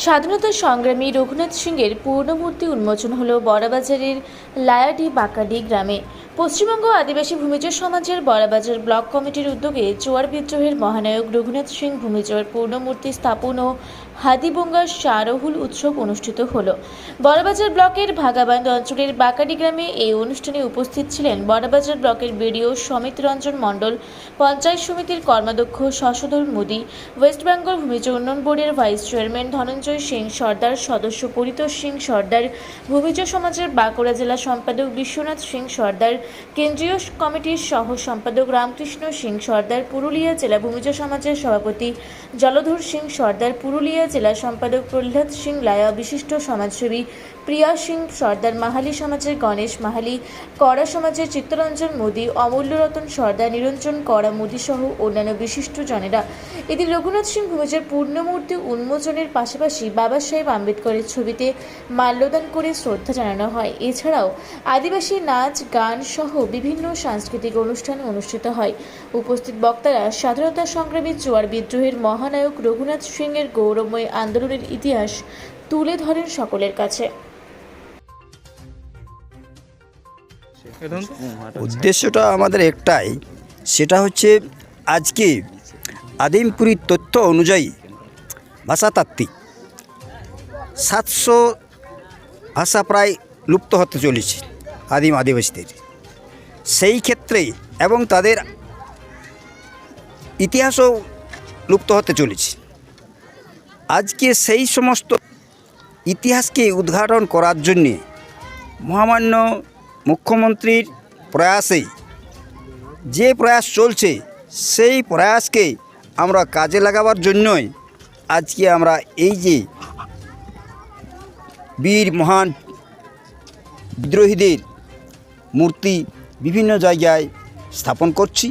স্বাধীনতা সংগ্রামী রঘুনাথ সিংয়ের পূর্ণমূর্তি উন্মোচন হল বড়বাজারের লায়াডি বাকাডি গ্রামে। পশ্চিমবঙ্গ আদিবাসী ভূমিজ সমাজের বড়বাজার ব্লক কমিটির উদ্যোগে চোয়ার বিদ্রোহের মহানায়ক রঘুনাথ সিং ভূমিজর পূর্ণমূর্তি স্থাপন ও হাদিবঙ্গার শারহুল উৎসব অনুষ্ঠিত হল। বড়বাজার ব্লকের ভাগাবান্ধ অঞ্চলের বাকাডি গ্রামে এই অনুষ্ঠানে উপস্থিত ছিলেন বড়বাজার ব্লকের বিডিও সমিত রঞ্জন মণ্ডল, পঞ্চায়েত সমিতির কর্মাধ্যক্ষ শশধর মোদী, ওয়েস্ট বেঙ্গল ভূমিজ উন্নয়ন বোর্ডের ভাইস চেয়ারম্যান ধনঞ্জয় সিং সর্দার, সদস্য পরিতোষ সিং সর্দার, ভূমিজ সমাজের বাঁকুড়া জেলা সম্পাদক বিশ্বনাথ সিং সর্দার, কেন্দ্রীয় কমিটির সহ সম্পাদক রামকৃষ্ণ সিং সর্দার, পুরুলিয়া জেলা ভূমিজ সমাজের সভাপতি জলধর সিং সর্দার, পুরুলিয়া জেলা সম্পাদক প্রহ্লাদ সিং লায়া, বিশিষ্ট সমাজসেবী প্রিয়া সিং সর্দার, মাহালি সমাজের গণেশ মাহালি, কড়া সমাজের চিত্তরঞ্জন মোদী, অমূল্য রতন সর্দার, নিরঞ্জন কড়া মোদী সহ অন্যান্য বিশিষ্ট জনেরা এদিন রঘুনাথ সিং ভূমিজের পূর্ণমূর্তি উন্মোচনের পাশাপাশি বাবা সাহেব আম্বেদকরের ছবিতে মাল্যদান করে শ্রদ্ধা জানানো হয়। এছাড়াও আদিবাসী নাচ গান সহ বিভিন্ন সাংস্কৃতিক অনুষ্ঠান অনুষ্ঠিত হয়। উপস্থিত বক্তারা স্বাধীনতা সংগ্রামী চোয়ার বিদ্রোহের মহানায়ক রঘুনাথ সিংয়ের গৌরবময় আন্দোলনের ইতিহাস তুলে ধরেন সকলের কাছে। উদ্দেশ্যটা আমাদের একটাই, সেটা হচ্ছে আজকে আদিমপুরীর তথ্য অনুযায়ী ভাষাতাত্ত্বিক 700 ভাষা প্রায় লুপ্ত হতে চলেছে আদিম আদিবাসীদের। সেই ক্ষেত্রে এবং তাদের ইতিহাসও লুপ্ত হতে চলেছে। আজকে সেই সমস্ত ইতিহাসকে উদ্ঘাটন করার জন্যে মহামান্য মুখ্যমন্ত্রীর প্রয়াসে যে প্রয়াস চলছে, সেই প্রয়াসকে আমরা কাজে লাগাবার জন্যই আজকে আমরা এই যে বীর মহান বিদ্রোহীদের মূর্তি বিভিন্ন জায়গায় স্থাপন করছি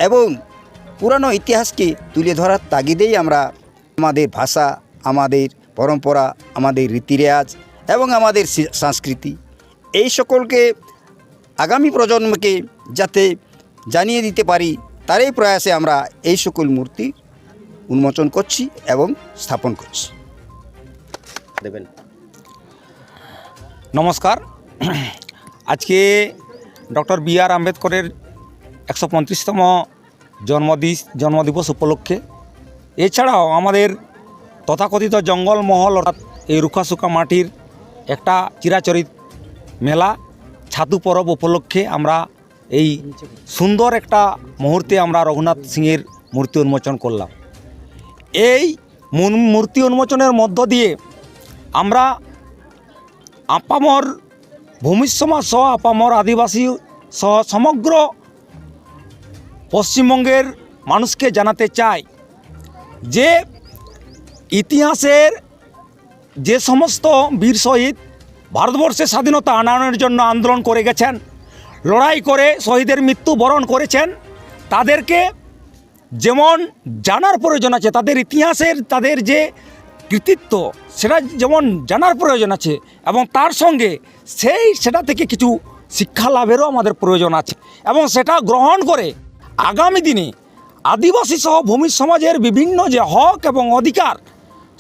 এবং পুরানো ইতিহাসকে তুলে ধরার তাগিদেই আমরা আমাদের ভাষা, আমাদের পরম্পরা, আমাদের রীতিরেওয়াজ এবং আমাদের সংস্কৃতি এই সকলকে আগামী প্রজন্মকে যাতে জানিয়ে দিতে পারি, তারই প্রয়াসে আমরা এই সকল মূর্তি উন্মোচন করছি এবং স্থাপন করছি। দেবেন। নমস্কার। আজকে ডক্টর বি.আর. আম্বেদকরের 135তম জন্মদিবস উপলক্ষে, এছাড়াও আমাদের তথাকথিত জঙ্গলমহল অর্থাৎ এই রুখাশুকা মাটির একটা চিরাচরিত মেলা ছাতু পরব উপলক্ষে আমরা এই সুন্দর একটা মুহূর্তে আমরা রঘুনাথ সিংয়ের মূর্তি উন্মোচন করলাম। এই মূর্তি উন্মোচনের মধ্য দিয়ে আমরা আপামর ভূমিজ সমাজ সহ আপামর আদিবাসী সহ সমগ্র পশ্চিমবঙ্গের মানুষকে জানাতে চাই যে ইতিহাসের যে সমস্ত বীর শহীদ ভারতবর্ষের স্বাধীনতা আনয়নের জন্য আন্দোলন করে গেছেন, লড়াই করে শহীদের মৃত্যু বরণ করেছেন, তাদেরকে যেমন জানার প্রয়োজন আছে, তাদের ইতিহাসের তাদের যে কৃতিত্ব সেটা যেমন জানার প্রয়োজন আছে এবং তার সঙ্গে সেটা থেকে কিছু শিক্ষা লাভেরও আমাদের প্রয়োজন আছে এবং সেটা গ্রহণ করে আগামী দিনে আদিবাসী সহ ভূমি সমাজের বিভিন্ন যে হক এবং অধিকার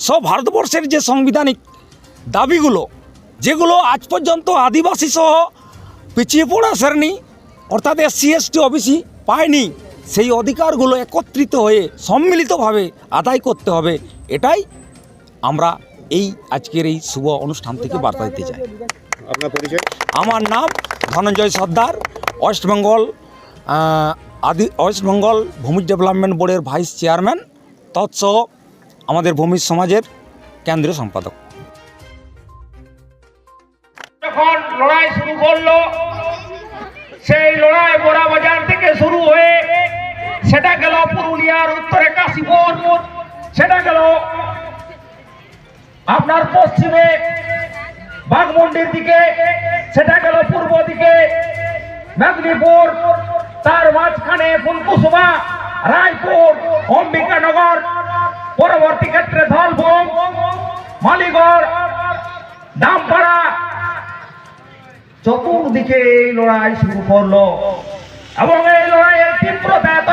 সব ভারতবর্ষের যে সাংবিধানিক দাবিগুলো, যেগুলো আজ পর্যন্ত আদিবাসী সহ পিছিয়ে পড়া শ্রেণী অর্থাৎ SC/ST ওবিসি পায়নি, সেই অধিকারগুলো একত্রিত হয়ে সম্মিলিতভাবে আদায় করতে হবে। এটাই আমরা এই আজকের এই শুভ অনুষ্ঠান থেকে বার্তা দিতে চাই। আপনার পরিচয়? আমার নাম ধনঞ্জয় সর্দার, ওয়েস্ট বেঙ্গল ভূমি ডেভেলপমেন্ট বোর্ডের ভাইস চেয়ারম্যান, তৎসহ আমাদের ভূমিজ সমাজের কেন্দ্রীয় সম্পাদক। যখন লড়াই শুরু করলো, সেই লড়াই বড়বাজার থেকে শুরু হয়ে সেটা গেল পুরুলিয়ার উত্তরে কাশীপুর, সেটা গেল আপনার পশ্চিমে বাঘমুন্ডির দিকে, সেটা গেল পূর্ব দিকে মেদিনীপুর, তার মাঝখানে ফুলকুসুমা, রায়পুর, অম্বিকানগর, পরবর্তী ক্ষেত্রে ধলভূম, মালিগড়, দামপাড়া, চতুর্দিকে এই লড়াই শুরু করলো এবং এই লড়াইয়ের তীব্রতা এত